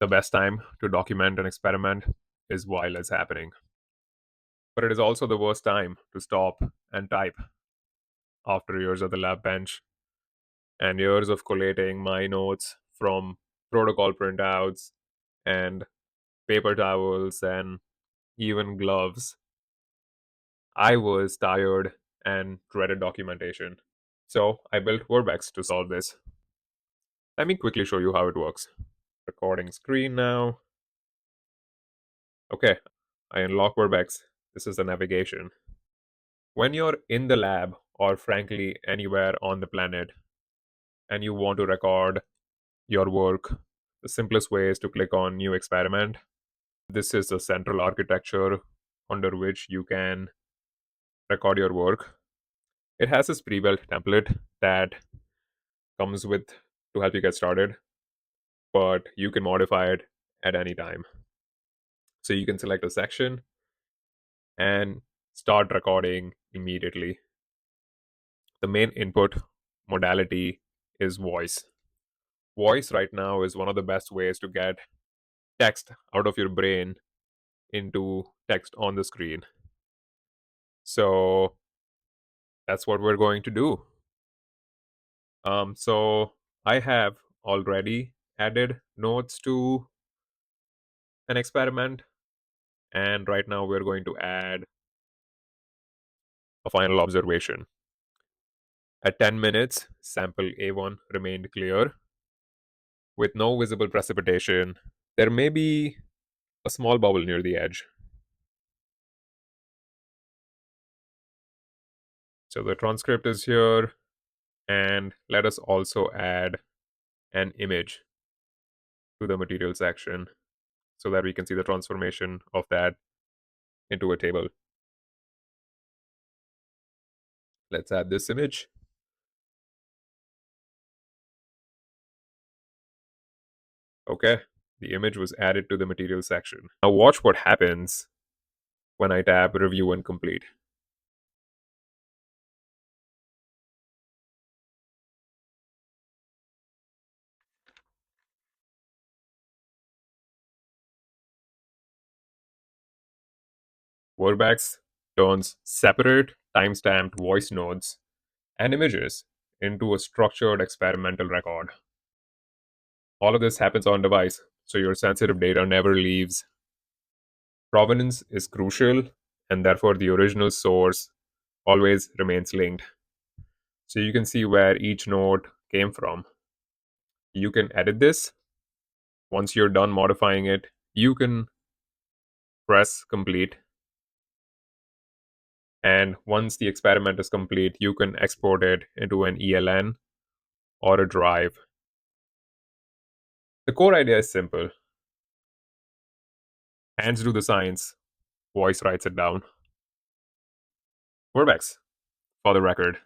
The best time to document an experiment is while it's happening. But it is also the worst time to stop and type after years at the lab bench and years of collating my notes from protocol printouts and paper towels and even gloves. I was tired and dreaded documentation. So I built Verbex to solve this. Let me quickly show you how it works. Recording screen now. Okay, I unlock Verbex. This is the navigation. When you're in the lab, or frankly anywhere on the planet, and you want to record your work, the simplest way is to click on New Experiment. This is the central architecture under which you can record your work. It has this pre-built template that comes with to help you get started, but you can modify it at any time. So you can select a section and start recording immediately. The main input modality is voice. Voice right now is one of the best ways to get text out of your brain into text on the screen. So that's what we're going to do. So I have already added notes to an experiment, and right now we're going to add a final observation. At 10 minutes, sample A1 remained clear with no visible precipitation. There may be a small bubble near the edge. So the transcript is here, and let us also add an image to the material section so that we can see the transformation of that into a table. Let's add this image. Okay, the image was added to the material section. Now watch what happens when I tap Review and Complete. Verbex turns separate timestamped voice notes and images into a structured experimental record. All of this happens on device, so your sensitive data never leaves. Provenance is crucial, and therefore the original source always remains linked. So you can see where each note came from. You can edit this. Once you're done modifying it, you can press complete. And once the experiment is complete, you can export it into an ELN or a drive. The core idea is simple. Hands do the science, voice writes it down. Verbex, for the record.